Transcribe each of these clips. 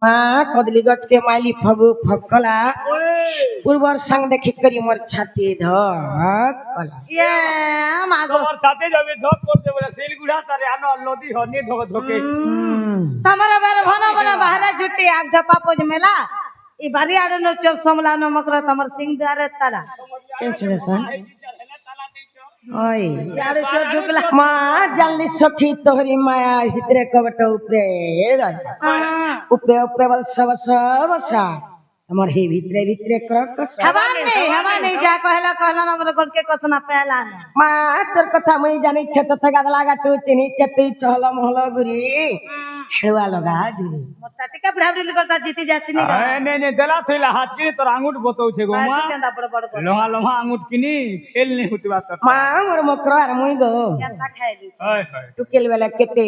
মা কদলি গটকে মাইলি ফগু ফকলা পূর্বর সঙ্গ দেখি করি মোর ছাতি ধক কলা ইয়ে মা গো তোমার সাথে যাবে ধক করতে বলে শিলগুড়া তারে আনো নদী হনি ধক ধকে તમારા બારે ભણો ભણો બહાર જુટી આગ ધપા પોજ મેલા ઈ બારી આડે નો ચોક સમલા નો મકરો તમાર સિંગ દારે તારા ওই યાર ચો ઢુકલા মা জানলি সখী তোহরি মায়া ভিতরে কবট উপরে উপরে উপরে বলসা বসা বসা আমার হি ভিতরে ভিতরে ক্রক હવા નહીં જા કહેલા કહેલા ના મને ગોલકે કસના પહેલા মা তোর কথা মুই জানি ছোট থেকে লাগা তুই চিনি তুই চহল মহল গুরি সেবা লগা গুরি મોટા ટીકા બરાબરી કરતા જીતી જાસી ની নে নে দেলা থইলা হাত কিনি তোর আঙুট বতৌছে গো মা કેંદા બડ બડ બડ লোহা লোহা আঙুট কিনি ফেল নি হতিবা তোর মা মোর মকর আর মুই গো કેંદા ખાઈ લી হয় হয় টুকেল বেলা কেতে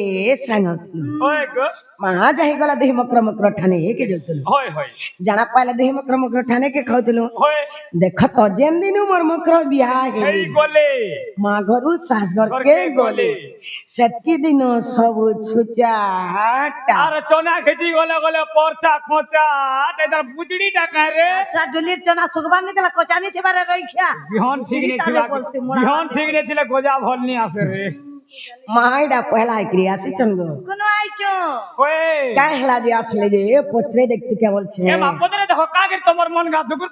সাঙ্গত হয় গো মা যাই গলা দেহি মকর মকর ঠানে কে যাউছিল হয় হয় জানা পাইলে দেহি মকর মকর ঠানে কে খাউছিল হয় দেখ তো যেন দিন মোর মকর বিয়া এই হেই গলে মা ঘরু শাশুর ঘর কে কে গলে গলে। সেতকি দিন সবু ছুচাটা আর চনা খেতি গলে গলে পরচা খোঁচা তেদার বুজড়ি টাকা রে আচ্ছা জুলির চনা সুগবান নিতে কোচানি থিবারে রইখিয়া বিহন ঠিক নে ছিল বিহন ঠিক নে ছিল গোজা ভল নি আসে রে মাইডা পহলা ক্রিয়া আসিছন গো কোন আইছো ওই কাই হেলা যে আসলে যে পত্রে দেখতে কে বলছে এ মা পদরে দেখো কাকে তোমার মন গা দুকুর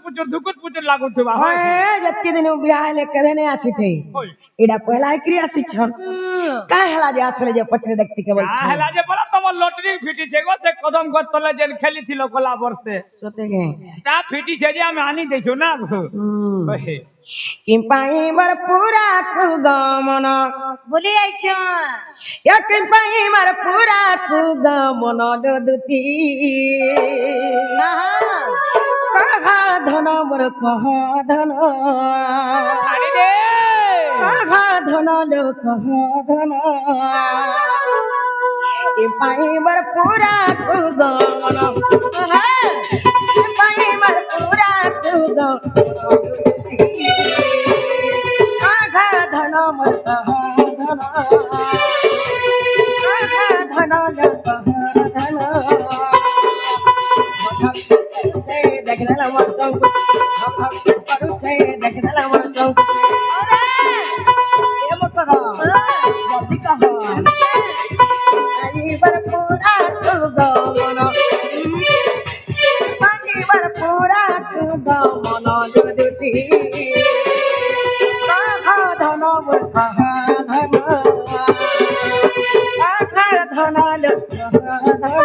পুচুর লাগুতবা হয় যেতকি দিন বিয়া হলে কেনে নে আসিতে হয় এটা পহলা ক্রিয়া আসিছন কাই হেলা যে আসলে যে পত্রে দেখতে কে বলছে হেলা যে বলা তোমার লটারি ফিটিছে গো সে কদম গছ তলে যে খেলিছিল কলা বর্ষে সতে গে তা ফিটিছে যে আমি আনি দেছো না গো ওই কি পাইবার পুরা সুগমন বলি আইছো কি পাইবার পুরা সুগমন দুতি কহ ধন মোর কহ ধন আনি দে কহ ধন লো কহ ধন কি পাইবার পুরা সুগমন কি পাইবার পুরা সুগমন কহ ধন মোর কহ ধন কহ ধন লো কহ ধন দেখলা মোর কহ করুছে দেখলা মোর কহ এ মকর জলদি কহ পাইবার পুরা সুগমন পাইবার পুরা সুগমন দুতি কহ ধন মোর কহ ধন কহ ধন লো কহ ধন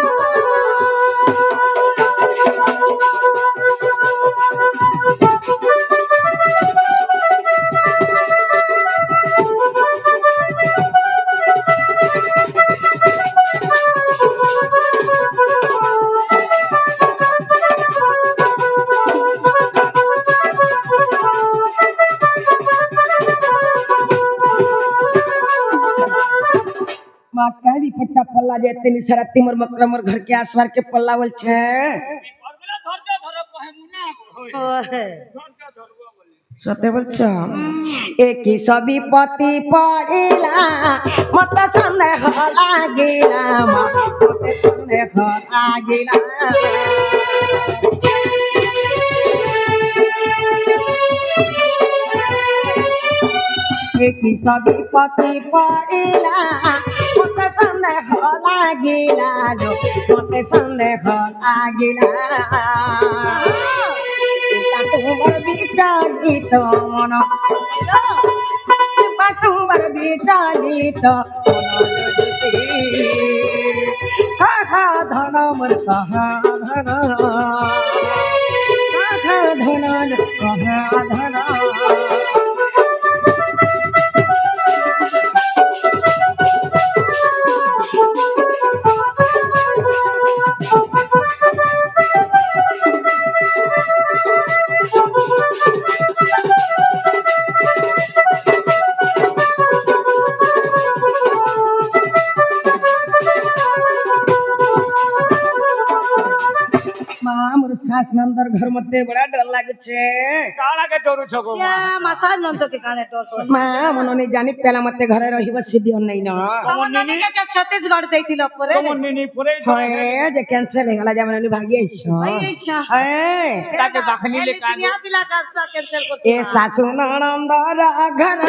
माँ कह दी पट्टा पल्ला जेते नि सारा तिमर मकर मोर घर के आसवार के पल्ला बोल छे পরবেলা ধরতে ধরো কহে মুনা হয় ওহে ধরতে ধরবো বলি सते बोल छ एक ही सभी पति पड़िला मत संदेह लागिला माँ मत संदेह लागिला एक ही सभी पति पड़िला मत संदेह लागिला जो मत संदेह लागिला तुम्हार बिचारी तो मन तुम्हार बिचारी तो कहा धन मोर कहा धन कहा धन कहा धन मोर सास नंदर घर मते बड़ा डर लागे छे काला के डरू छको मासा नंद के काने तो मां मनोनी जानी पेला मते घरे रहिब सिदियो नै न तमन निनी छत्तीसगढ़ देइतिल परे तमन निनी पुरे होए जे कैंसर हेला जा मनोनी भागी छ अच्छा ए ताके दाखनी ले का दुनिया पिला का कैंसर को ए सासु नंदर घर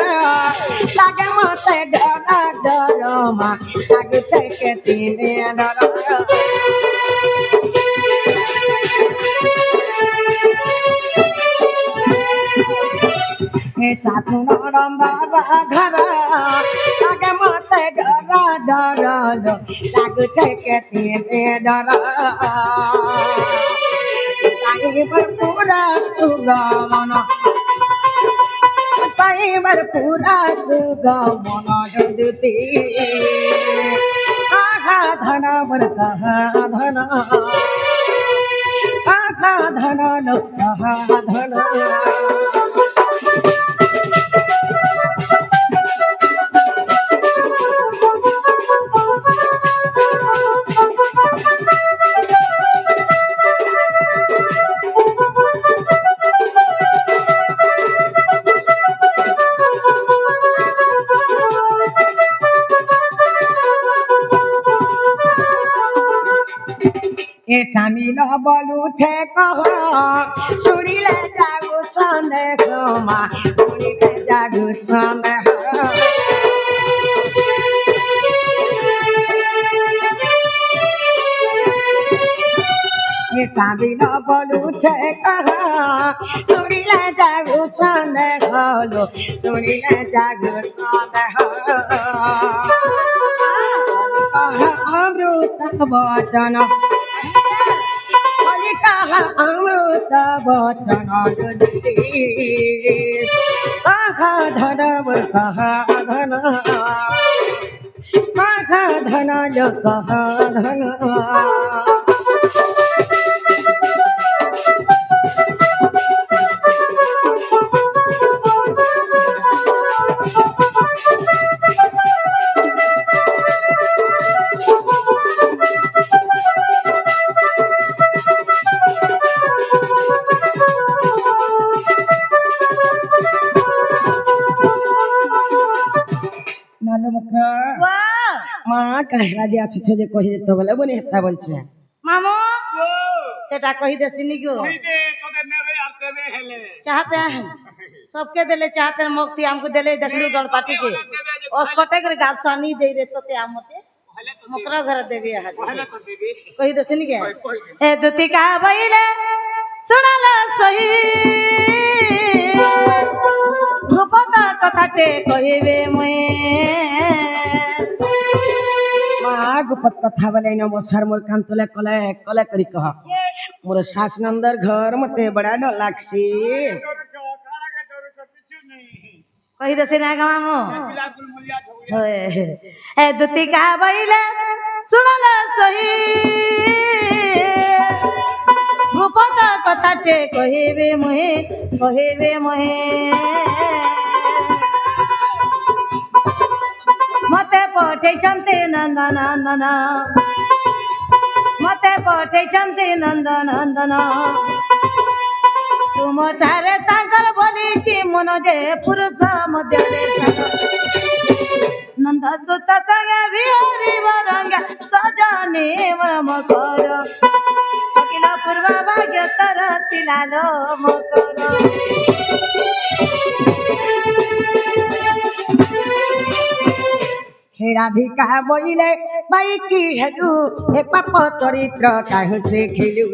लागे मते डर डर मा लागे के तीने डर हे सासु नंदर घर लागे मते डर डर लागे के तीने डर साईबर पूरा सुगमन साईबर पूरा सुगमन जदती आहा धन बर कहा धन आहा धन न कहा धन ए सामिल बोलू थे कहो सुरी ले जागू संदेश मा सुरी ले जागू संदेश ए सामिल बोलू थे कहो सुरी ले जागू संदेश लो सुरी ले जागू संदेश अमृत वचन अमृत वचन कहा धन कहा धन कहा धन कहा धन মা কাহরা দিয়া আছে যে কই দিতে বলে বনি হেতা বলছে मामो सेटा कही दे सिनी गो कही दे तोके नेवे आर तेवे हेले चाहते हैं सबके देले चाहते हैं मुक्ति हमको देले देखलू गणपति के और कटे कर गाल सानी दे रे तो ते आमते मकरा घर देवी है पहले तो देवी कही दे सिनी के ए दुती का बइले सुनाला सही रूपता कथाते कहिबे मए गुपत कथा बोले न मोसर मोर कान तले कले कले करी कह मोर सास नंदर घर मते बड़ा डर लागसी काला के डरू छ किछु नहीं कही दे सिना गामो बिलाकुल मुलिया हो होए ए दुती का बइले सुनाला सही रूपता कथाते कहिबे महे मते पठेछन्ते नन्दन मते पठेछन्ते नन्दन तुम ठारे तांकर बोलिछि मन जे पुरुष मध्यले नंद सुत संगे बिहारी बरंग सजने मकर अखिल पूर्व भाग्य तर तिलालो मकर हे राधिका बोले बाई की हेलू हे पाप चरित्र काहे से खेलू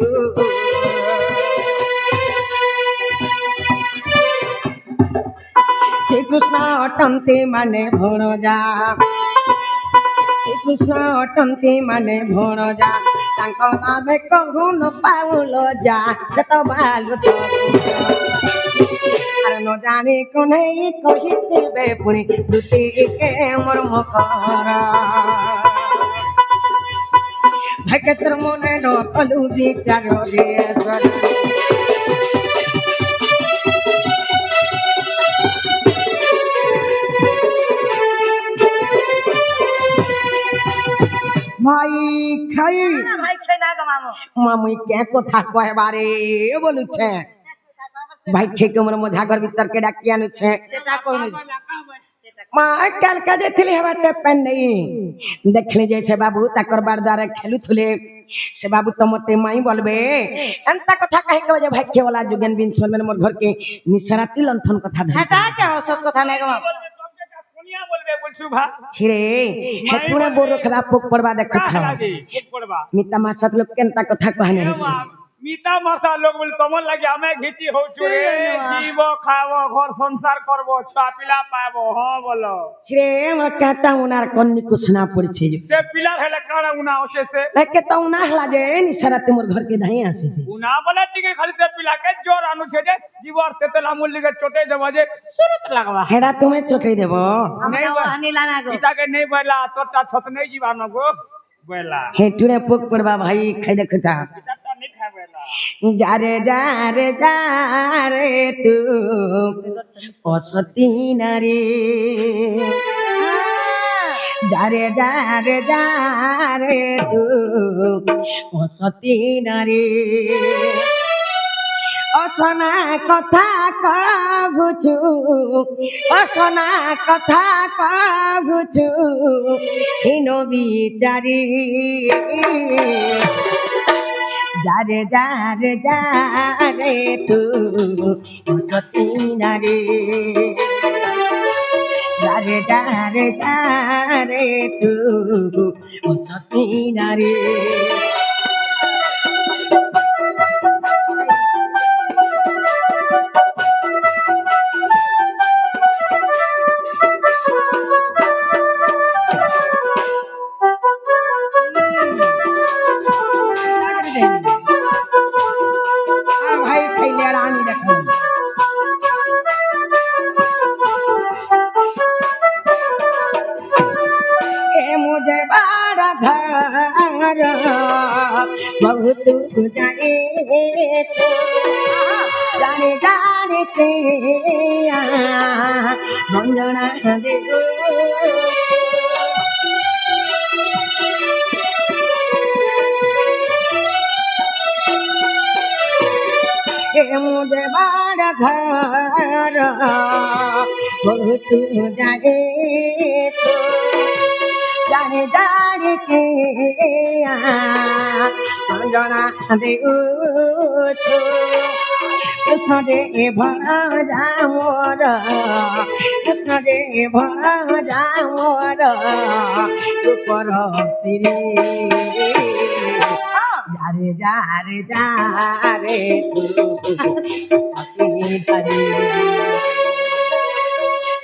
श्री कृष्ण अटंती माने भणजा श्री कृष्ण अटंती माने भणजा तांको नामे कहू न पाउल जा जत बालु तो आर न जाने कोनै कहिथिबे पुणी दुती के मर्म कर भगतर मने न कलु विचार देश्वर भाई खाई भाई खाई না গো মামু মামুই কে কথা কয়বারে বলুছে ভাই থেকে মোর মধ্যে ঘর ভিতর কে ডাকি আনুছে সেটা কইনি মা কাল কাজে ଥିଲେ হেবাতে পেন নেই দেখলে যে সে বাবু তাকর বারদারে খেলুথুলে সে বাবু তো মতে মাই বলবে এন্তা কথা কাহি কবে যে ভাগ্য वाला जुगेन बिन सोलमेन मोर घर के निसराती लंथन কথা ধরে সেটা কে সব কথা নাই গো মামু সোনিয়া বলবে বলছু ভা ছিরে হেতুনে বড় খেলা পোক পড়বা দেখছ লাগে খুব পড়বা মিতা মাসাত লোক কেনতা কথা কহানে মিতা মাসা লোক বলে তোমার লাগে আমি ঘিচি হউছু রে জীব খাবো ঘর সংসার করব ছুয়া পিলা পাবো হ্যাঁ বলো ছিরে আমার কাটা উনার কন্নি কুছনা পড়ছে সে পিলা হেলে কাড়া উনা ওসেছে একে তো উনা হলা যে নিসরাতে মোর ঘর के ধাই আসে উনা বলে টিকে খালি সে পিলাকে জোর আনুছে যে জীবর তেতলা মুল্লিকে চটে দেব যে শুরুতে লাগবা হেডা তুমি চোখে দেব নেই আমরা আনিলা না গো ইটাকে নেই বলা তোরটা ছত নেই জীবানো গো বলা হেতুনে পোক পড়বা ভাই খাই দেখতা ইটাটা নেই খাবেলা যারে যারে যারে তু অসতি নারী যারে যারে যারে তু অসতি নারী অসনা কথা কহুছু অসনা কথা কহুছু হীন বিচারি যারে যারে যারে তু অসতি নারী যারে যারে যারে তু অসতি নারী ভাই খাইলে রানী দেখো ए मुझे बारा घर बहुत जाए तो जाने जाने से मंजना दे मुझे बारा घर बहुत जाए तो जाने जाने के जना दे कृष्ण दे भजा मोर कृष्ण दे भजा मोर सुपर श्री जारे जारे जारे तू अपनी हरी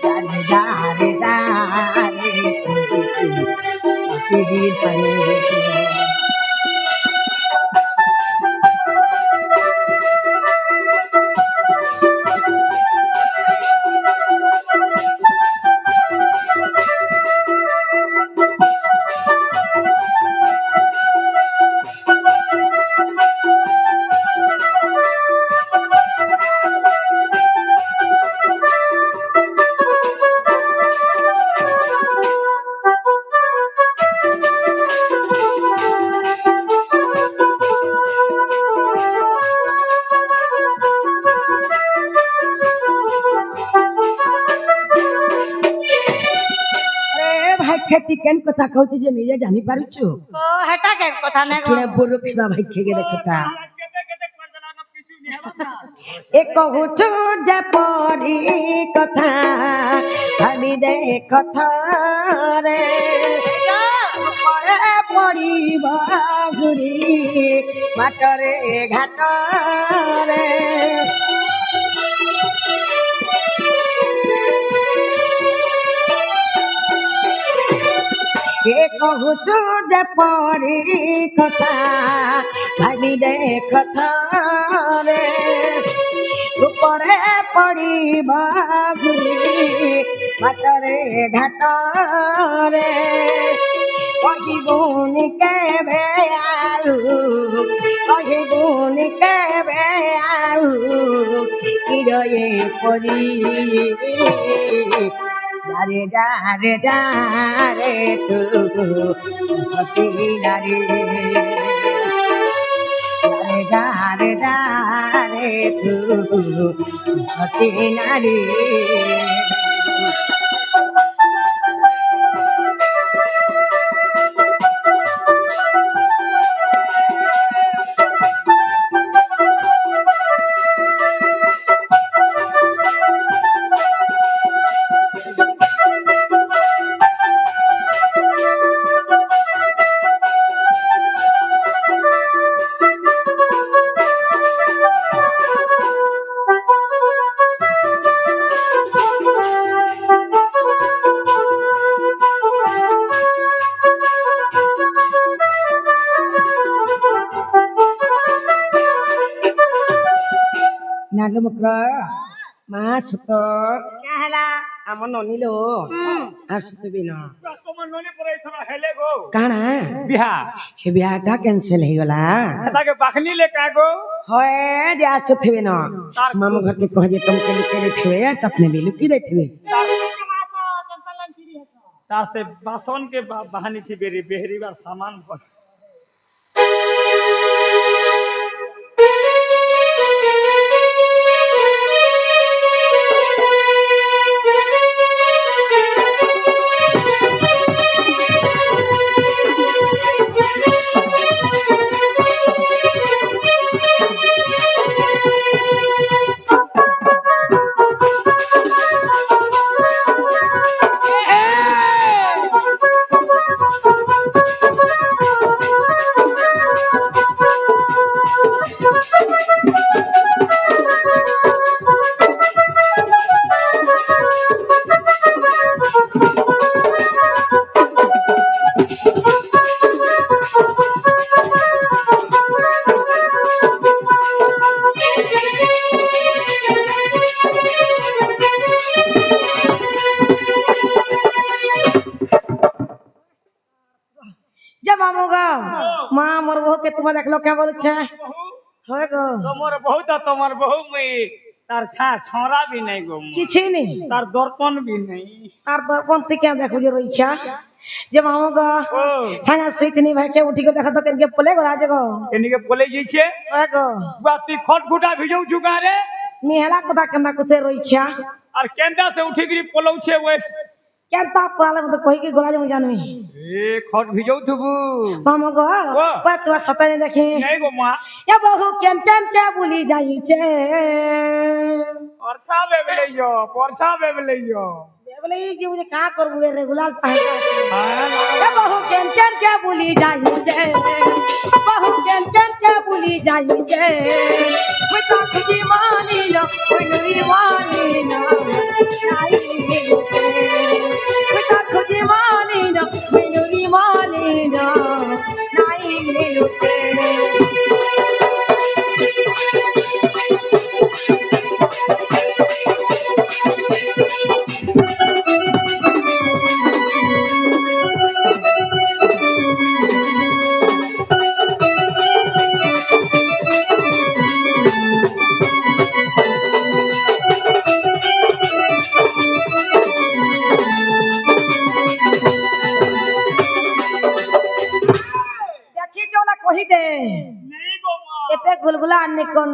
जारे जारे जारे तू अपनी हरी खेती केन कथा कहते जे निजे जानी पारुछु ओ हेटा के কথা নাই গো तुने बोलो पिला भाई खेगे देखता केते केते कर देला न पिछु नि हेबा एक कहूछु जे परी कथा खाली देखथा रे परे पड़ी बागुरी माटरे घाट रे कहूछु जे परी कथा खाली देखथा रे उपरे पड़ी बागुरी माटरे घाट रे कहिबुन के बेआलू कहिबुन के बेआलू किरये परी जारे जारे जारे तू हसी नारी তু হতে নারে ନାଗ ମୁକ୍ର ମା ଛୋଟ क्या हैला ଆମ ନନିଲୋ ଆସୁଥିବି ନା ତମ ନନି ପରେ ଏଥର ହେଲେ ଗো କାଣା ବିହା ସେ ବିହାଟା କ୍ୟାନସେଲ ହେଇଗଲା ତାକେ ବାଖଲି ଲେ କା ଗো ହଏ ଯେ ଆସୁଥିବେ ନା ମାମୁ ଘରକେ କହ ଯେ ତମକେ ଲୁକି ଦେଇଥିବେ ତପନେ ବି ଲୁକି ଦେଇଥିବେ तार से बासन के बहानी थी बेरी बेहरी बार सामान पर जब मामू गो माँ मोर बहू के तुम देखलो क्या बोल छे होय गो तमर बहु में तार छा छोरा भी नहीं गो किछि नहीं तार दर्पण भी नहीं আর কোন থেকে দেখো যে রইছা যে মামু গো ओ থানা সুইতনি ভাইকে উঠি গো দেখা তো কেনকে পলে গো রাজ গো एनिके बोले जी छे होय गो बाती खट गुटा भिजौ जुगा रे নিহেলা কথা কেনা কুতে রইছা और केंदा से उठी गिरी पलौ छे वे কেনতা পালে মতে কই কি গোলা যে জানমি ए खट भिजौ थुबू মামু গো কই তো সপনে দেখি नहीं गो मां এ বহু কেন কেন কে ভুলি যাইছে परछा बेबले जो परछा बेबले जो বলে এই যে মুঝে কা করবো রেগুলার পাহেলা এ বহু কেন কেন কে ভুলি যাইছে বহু কেন কেন কে ভুলি যাইছে মই তো খুঁজি মানি না ওই নুরি মানি না নাই মিলতে মই তো খুঁজি মানি না ওই নুরি মানি না নাই মিলতে দেখি কেউ না কহি দে नहीं गो मां এতে গুলগুলা আননি কোন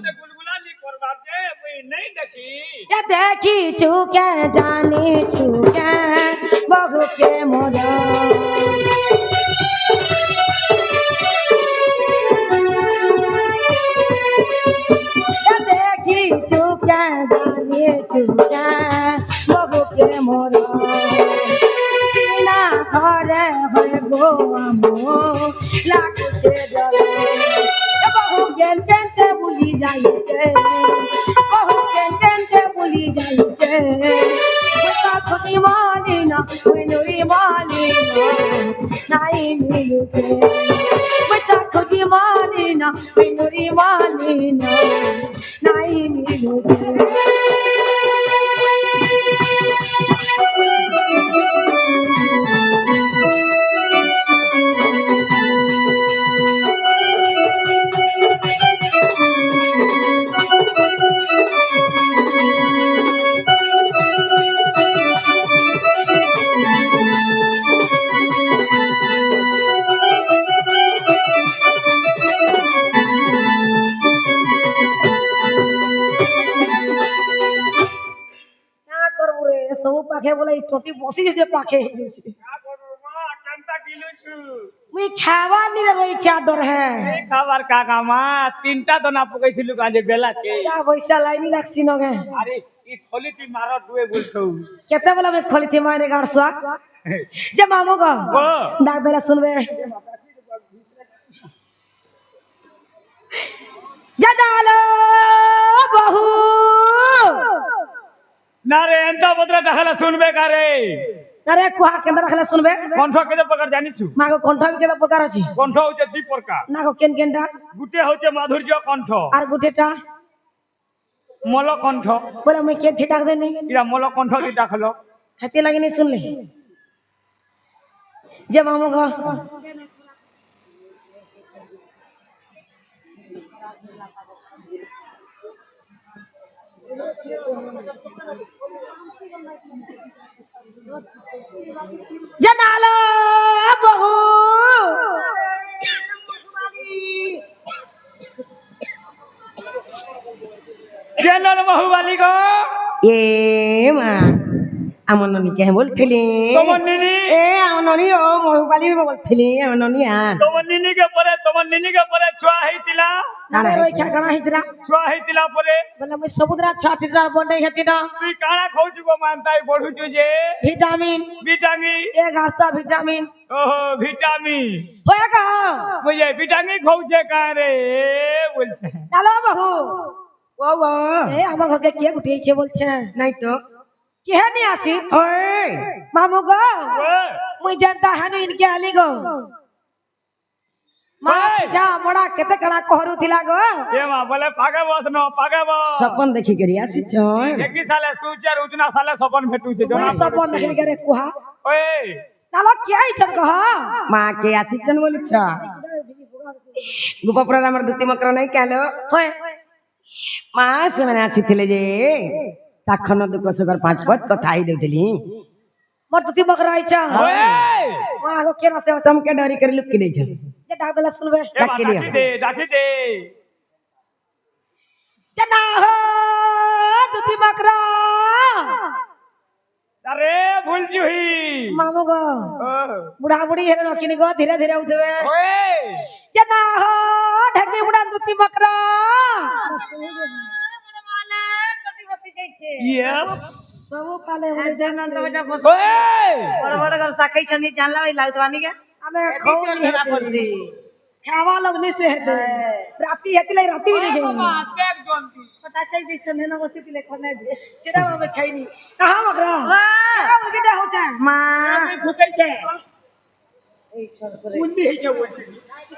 ते गुलगुला नहीं करबा दे कोई नहीं देखी এ দেখি চুকে জানি চুকে বহুকে মোর এ দেখি চুকে জানি চুকে বহুকে মোর না ঘরে হয়ে গো আমো লাগুতে জলে এ বহু জ্ঞান কেনতে ভুলি যাইছে বহু জ্ঞান কেনতে ভুলি যাইছে কথা খুনি মানি না ওই নুরি মানি না নাই মিলুতে কথা খুনি মানি না ওই নুরি মানি না নাই মিলুতে পাখে বলে এই টটি বসি যে পাখে কা করব মা কেনতা গিলুছু মুই খাওয়া নি রে ওই क्या डर है এই খাবার কাকা মা তিনটা দনা পকাইছিলু কাজে বেলাকে क्या पैसा लाइन লাগছি নগে আরে ই খলিতি মার দুয়ে বলছো কেতে বলে আমি খলিতে মারে গাড়ছুয়া যে মামু গো ও ডাক বেলা শুনবে জানালো বহু না রে এন্তা বদরা দেখালা শুনবে কারে আরে কুহা কেন্দ্র রাখলে শুনবে কণ্ঠ কেতে প্রকার জানিছু মাগো কণ্ঠ কেতে প্রকার আছে কণ্ঠ হচ্ছে দুই প্রকার না গো কেন কেনটা গুটে হচ্ছে মাধুর্য কণ্ঠ আর গুটেটা মল কণ্ঠ বলে আমি কে ঠিক ডাক দেনি ইরা মল কণ্ঠ দি ডাকলো হাতে লাগেনি শুনলে যে মামু গো জানালো বহু কেনর বহুবালি গো এ মা আমার ননীকে বলছিলি তোমার নিনি আমার ননী ও মহুবালি বলছিলি আমার ননী আর তোমার নিনিকে পরে ছুয়া হইতিলা ওই খেকানা হয়েছিল ছুয়া হইতিলা পরে বলে আমি সমুদ্র ছাতিদার বন্ডে খেতি না তুই কাଣା খাউছু গো মান তাই বড়ুছু যে ভিটামিন ভিটামিন এ গাছটা ভিটামিন ওহো ভিটামিন হয়ে গা বুঝে ভিটামিন খাউছে কারে বলছে চলো বাবু ও ও এ আমার ঘরে কে উঠিয়েছে বলছে নাই তো কে নিয়ে আসি ওই মামু গো মুই জানতা হানু ইনকে আলি গো মা যা মোড়া কেতে কড়া কহরু থিলা গো এ মা বলে পাগে বস ন পাগে বস সপন দেখি করি আসি চয় একই সালে সুচার উচনা সালে সপন ভেটুছে মা সপন দেখি করে কুহা ওই চলো কে আইছন কহ মা কে আসিছন বলিছ গোপাপুরার আমার দুতি মকর নাই কেলো হয় মা ସେମାନେ ଆସିଥିଲେ ଯେ ତାଖନ ଦୁଃଖ ସୁଖର ପାଞ୍ଚ ପଚ କଥା ହେଇ ଦେଉଥିଲି ମୋର ଦୁତି ମକର ଆଇଛ ମା ଆଗ କିଏ ନସେ ତମକେ ଡରି କରି ଲୁକି ଦେଇଛ ଯେ ଡାକ ଦେଲା ଶୁଣବେ ଡାକି ଦିଅ ডাকি দে ଯେ ନା ହୋ ଦୁତି ମକର আরে ভুল জুহি ମାମୁ ଗୋ ବୁଢା ବୁଢୀ ହେଲେ ରଖିନି ଗୋ ଧୀରେ ଧୀରେ ଉଠିବେ ওই ଯେ ନା ହୋ ଢେକି ବୁଢା ଦୁତି ମକର ইয়ে ସବୁ ପାଲେ ହୁଏ ଦେନାନ୍ତ ବେଟା ওই ବଡ ବଡ ଗଲ ସାକାଇ ଚନ୍ଦି ଜାନଲା ଭାଇ ଲାଗୁତବାନି କେ ଆମେ ଖଉନି ହେତେ ଖାवा लगने से है राती हेतले राती भी नहीं पता चल दिस में न बसी तिले खने दे केदा बाबे खाइनी कहां मकरा वाह केदा होता मां भूखल छे কুন্দি হইছে বলছি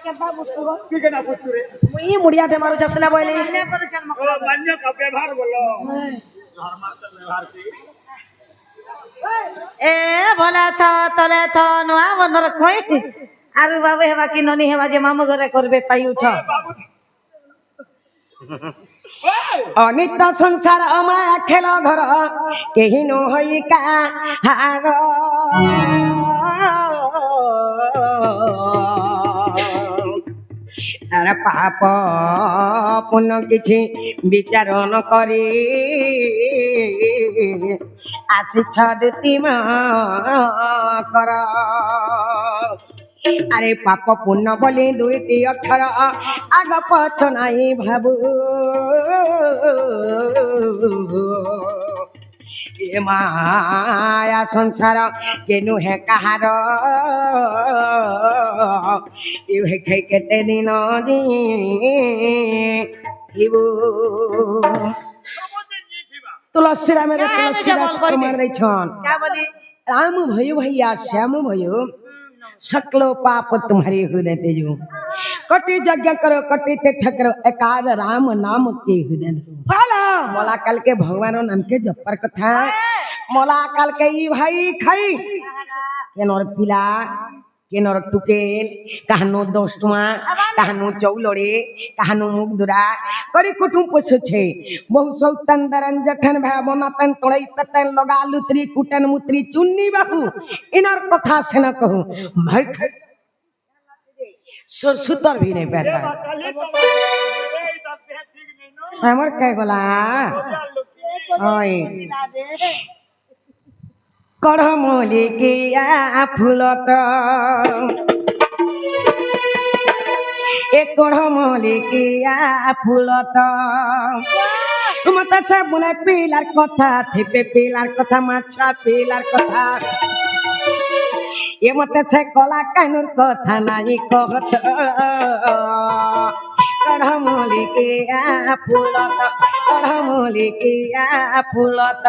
के बाबू को কি কেনা বুঝছু রে मुई मुड़िया दे मारो चसला बोले ও মান্য কা ব্যবহার বলো ধর্মার তো ব্যবহার কি ଏ ଭଲ ଥ ତଳେ ଥ ନୂଆ ମନର ଖୋଇ ଆରୁ ବାବୁ ହେବା କି ନନି ହେବା ଯେ ମାମୁ ଘରେ କରିବେ ପାଇ ଉଠ अनित संसार अमाया खेल घर केही नो होई का हाग अरे पाप पुण्य किछि विचार न करी आशिष दुति कर अरे पाप पुण्य बोली दुईटी अक्षर आग पछ नाही भाबू ए माया संसार केनु है कहार ये खे केते दिन दी तुलसी राम रे तुलसी राम कुमार रे छन क्या बोली राम भयो भैया श्याम भयो सकलो पाप तुम्हारे हृदय तेजो कटी यज्ञ करो कटी तीर्थ करो एकाद राम नाम के हृदय बोला मोला कल के भगवान नाम के जपर कथा मोला कल के ई भाई खाई केनर पिला केनर टुकेल कहानो दोस्तमा कहानो चौलड़े कहानो मुगदुरा करी कुटुम पोछ छे बहु सौ तंदरन जखन भय बनातन तोड़ई ततन लगा लुतरी कुटन मुतरी चुन्नी बाहू इनर कथा से न कहूं भाई सुतर भी नहीं पैदा কালি তো এই তো ঠিক নেই নো हमर कह बोला ओए কড়মলিকিয়া ফুলত এ কড়মলিকিয়া ফুলত মতে সে বুনে পিলার কথা থিপে পিলার কথা মাছা পিলার কথা এ মতে সে কলা কানুর কথা নাই কহত কড়মলিকিয়া ফুলত কড়মলিকিয়া ফুলত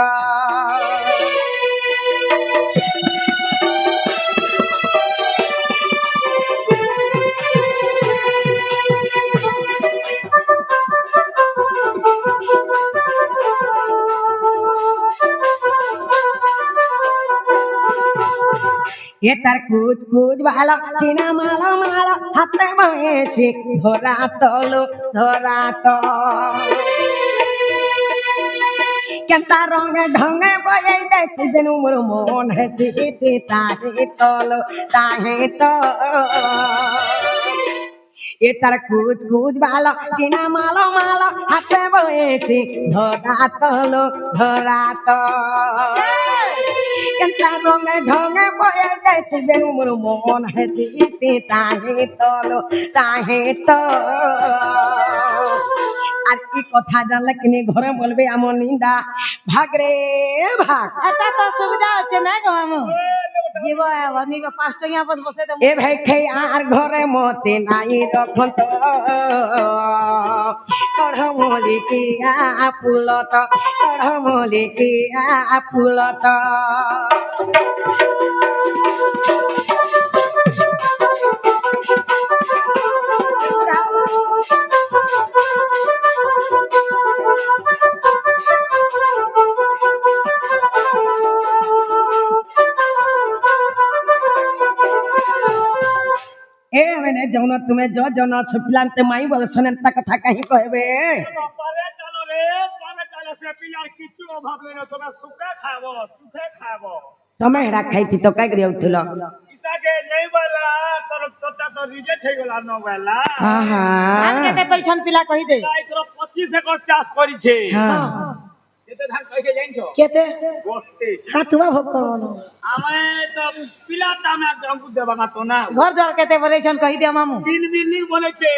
এ তার কুচ কুচ ভালো চিনা মালো মালো হাতে বয়েছে ধরা তলো ধরা তো কেনতা রঙে ঢঙে বয়ে দেখি যেন মোর মন হেসে তাহে তলো তাহে তো এ তার কুচ কুচ ভালো চিনা মালো মালো হাতে বয়েছে ধরা তলো ধরা তো কেনতা রঙে ঢঙে বয়ে দেখি যেন মোর মন হেসে তাহে তলো তাহে তো আর কি কথা জানলে কিনি ঘরে বলবে আমার নিন্দা ভাগ রে ভাগ এটা তো সুবিধা হচ্ছে না গো মামু জীব আমি 5 টাকা পর বসে দেব এ ভাই খেই আর ঘরে মতে নাই তখন তো কড়মলিকিয়া ফুলত কড়মলিকিয়া ফুলত ए मैंने जौन तुम्हें जो जौन छुपलान ते माई बोल सुनन तक था कहीं कहबे পারে চলো রে পারে চলো সে পিলার কিছু অভাব নেই তোমরা সুখে খাবো समय हेरा खाई थी तो कह करे उठलो ইটাকে নেই বলা তোর তোটা তো রিজেক্ট হয়ে গেল ন বলা आहा ধান কেটে পয়সন পিলা কই দে তাই তোর 25 একর চাষ করেছে हां এতে ধান কইকে জানছো কেতে বসতে হাতুয়া ভোগ করবো আমি তো পিলাটা আমি একদম দেবা না তো না ঘর দর কেতে বলেছন কই দে মামু তিন বিল্ডিং বলেছে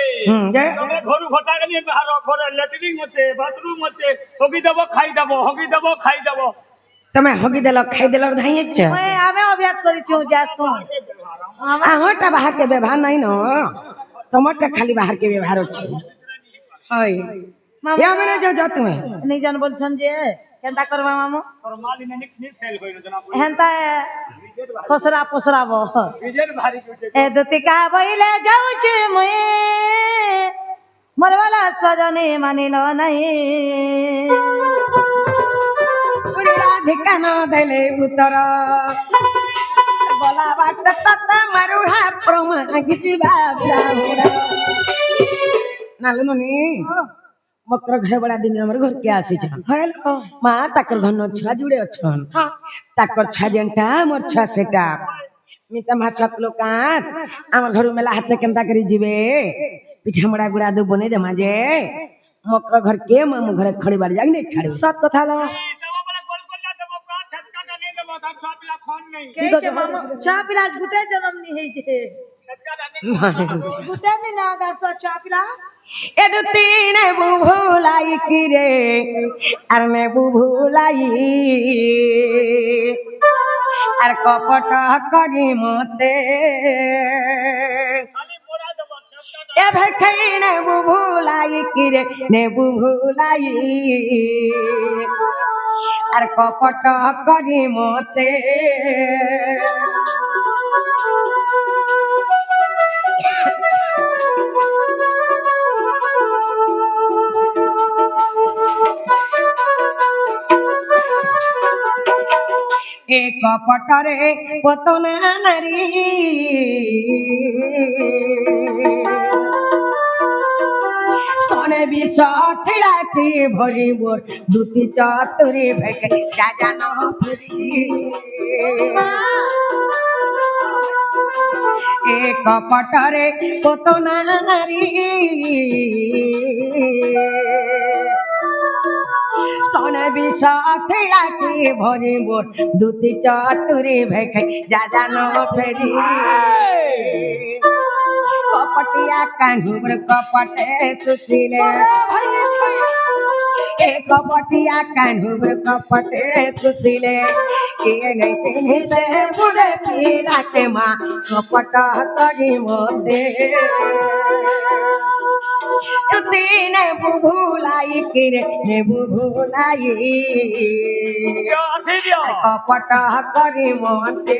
যে তবে ঘরু ঘটা গেলে আর ঘরে ল্যাট্রিন আছে বাথরুম আছে হগি দেব খাই দেব તમે હગી દેલો ખાઈ દેલો ધાઈ છે ওই আমি অভ্যাস করেছি যাস આહોટા બહાર કે વ્યવહાર નહીં નો તમારે ખાલી બહાર કે વ્યવહાર છે হয় ইয়া মানে જો જો তুমি নিজন বলছন যে কেনতা করবা মামু তোর মাল ইনে নিক সেল কইলো জানা হেনতা ফসরা ফসরাব বিজের ভারী কইছে এ দুতিকা বইলে যাউছি মুই মরবালা সজনে মানিল নাই পুরি রাধিকা ন দেলে উত্তর বলা বাট তত মারুহা প্রমা গিতি বাবরা নালু নি মকর ঘরে বড়া দিন আমার ঘর কে আসি হ্যালো মা তাকর ঘর ছুয়া জুড়ে অছন তাকর ছুয়া যেনটা মোর ছুয়া সেটা মিতা মাছ লোকাত আমার ঘর মেলা হাতে কেনতা করি যাবে পিঠা মড়া গুড়া দু বনে দে মাঝে মকর ঘর কে মামু ঘরে খড়ি বাড়ি যাই নাই ছাড়বে সব কথা লো দেব বলে গোল করলা দেব কা ঝটকাটা নিয়ে দেব তার সব পিলা ফোন নেই কে যে মামু চা পিলা গুটে জন্ম নি হইছে ঝটকাটা নিয়ে গুটে নি না গাছ চা পিলা এ দু তিন বুভুলাই কি রে আর মে বুভুলাই আর কপট করি মতে খালি পোড়া দেব ঝটকাটা এ ভেখাই নে বুভুলাই কি রে নে বুভুলাই আর কপট করি মতে এ কপটরে পতনা নারী তনে বিষ ঠিলাকি ভরিব দুটি চতুরি ভেকে যাজান ফিরি এ কপটরে পতনা নারী তনে বিষ ଥିଲା କି ଭରି ମୋর দুটি চতুরি ভেখাই যা জানো ফেরি কপটিয়া কানুর কপটে সুশীলে এ কপটিয়া কানুর কপটে সুশীলে কিয়ে নেই চিনিতে বুড়ে পিলাকে মা কপট করি মতে দিনে বুভুলাই কিরে নে বুভুলাই কপট করি মতে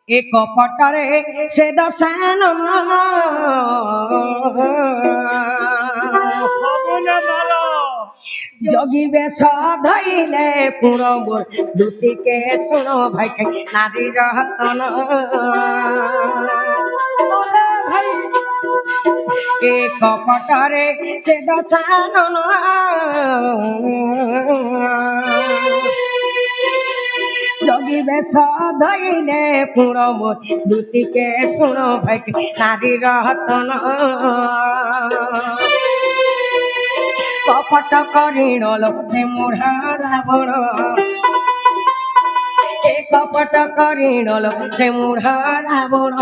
এ কপটরে সে দশান যোগী বেশ ধইলে পুরো দুটিকে শুনো ভাই নারী রতন ভাই এ কপটরে সে দশান যোগী বেশ ধইলে পুরো দুটিকে শুনো ভাই নারী রতন কপট করিল লোকে মুঢ়া রাবণ এ কপট করিল লোকে মুঢ়া রাবণ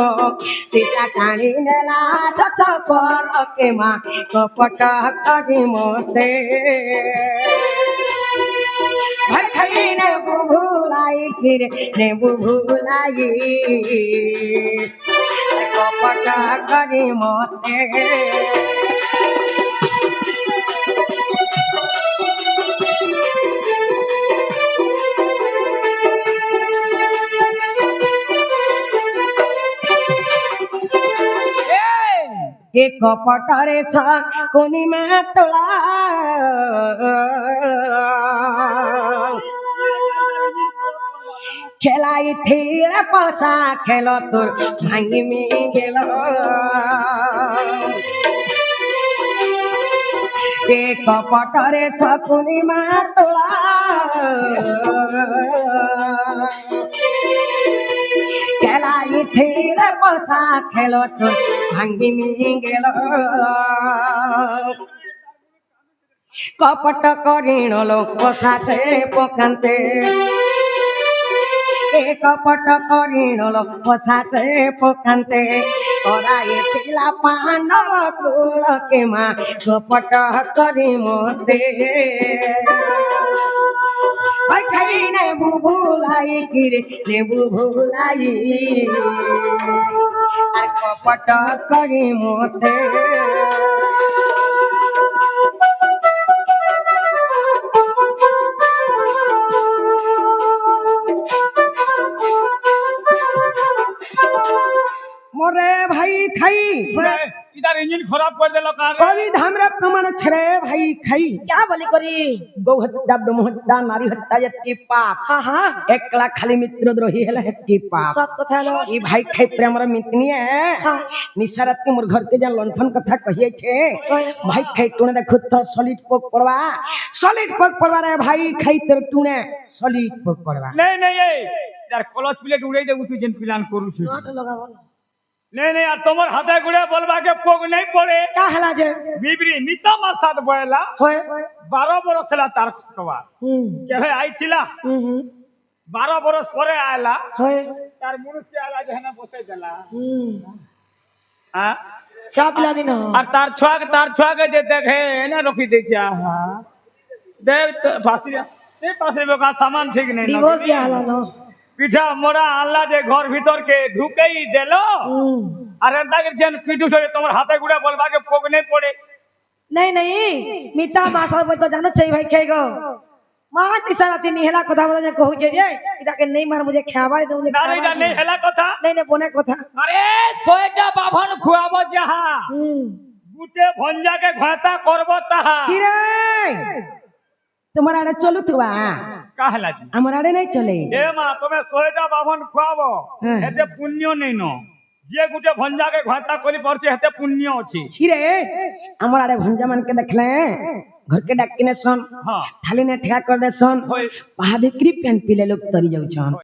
সীতা টানি নেলা দশ পরকে মা কপট করি মতে ভাই খাই নে বুভুলাই কিরে নে বুভুলাই কপট করি মতে এ কপটরে কোনি মা তোলা খেলাই থিরে পসা খেল তোর ভাঙি মি গেল এ কপটরে কোনি মা তোলা খেলাই থিরে পসা খেল তোর ভাঙ্গি মি গেল কপট করিল লোক সাথে পকান্তে এ কপট করিল লোক সাথে পকান্তে করাইছিলা পাণ্ডব কুলকে মা কপট করি মতে ভাই খাই নে বুভুলাই কিরে নে বুভুলাই আর কপট করি মতে मोरे भाई खाई इधर इंजन खराब कर दिलो कार कवि धामरे प्रमाण छरे भाई खाई क्या बोली करी गौ हत्या ब्रह्म हत्या नारी हत्या यत्की पाप हाँ हाँ एकला खाली मित्र द्रोही हेला हेत्की पाप सब कथा लो ई भाई खाई प्रेमर मितनी है निसारती मोर घर के जन लंठन कथा कहिए छे भाई खाई तूने देखो तो सॉलिड पोक पड़वा रे भाई खाई तेरे तूने सॉलिड पोक पड़वा नहीं नहीं ये यार क्लच प्लेट उड़े दे उतु जन प्लान करू छु नट लगावो नहीं नहीं यार तुम्हार हाथे गुड़े बोलबा के पोग नहीं पड़े का हला जे बिबरी मिता मा साथ बोला होय 12 बरस थला तार कवा के आई थिला 12 बरस परे आला होय तार मुरुस के आला जहना बसे देला हां क्या पिला दिन और तार छुआ के जे देखे ना रोकी दे क्या हां देख फांसी ए पासे में का सामान ठीक नहीं दिवो क्या हला नो पिठा मोरा आल्ला जे घर भीतर के ढुकेई देलो अरे दागर जन पिटू छे तुम्हार हाथे गुड़ा बोलबा के पोग नहीं पड़े नहीं नहीं मिता मासा बोल तो जानो चाहिए भाई खेगो मां किसाराती निहला कथा बोले जे कहू जे इदा के नहीं मार मुझे खावा दे मुझे नारे जा नहीं हेला कथा नहीं नहीं बोने कथा अरे सोएजा बाभन खुआबो जहा गुटे भंजा के घाता करबो ताहा किरे तुम्हारा आड़े चलू तुआ काहला जी हमारा आड़े नहीं चले ए मां तुम्हें सोएजा बाभन खुआबो एते पुण्य नहीं न जे गुटे भंजा के घाता करी परछे हेते पुण्य अछि किरे हमारा आड़े भंजा मन के देखले घर के डाकिने सन हाँ थाली ने ठेका कर दे सन होय वहां बिक्री पेन पीले लोग तरी जाऊ छन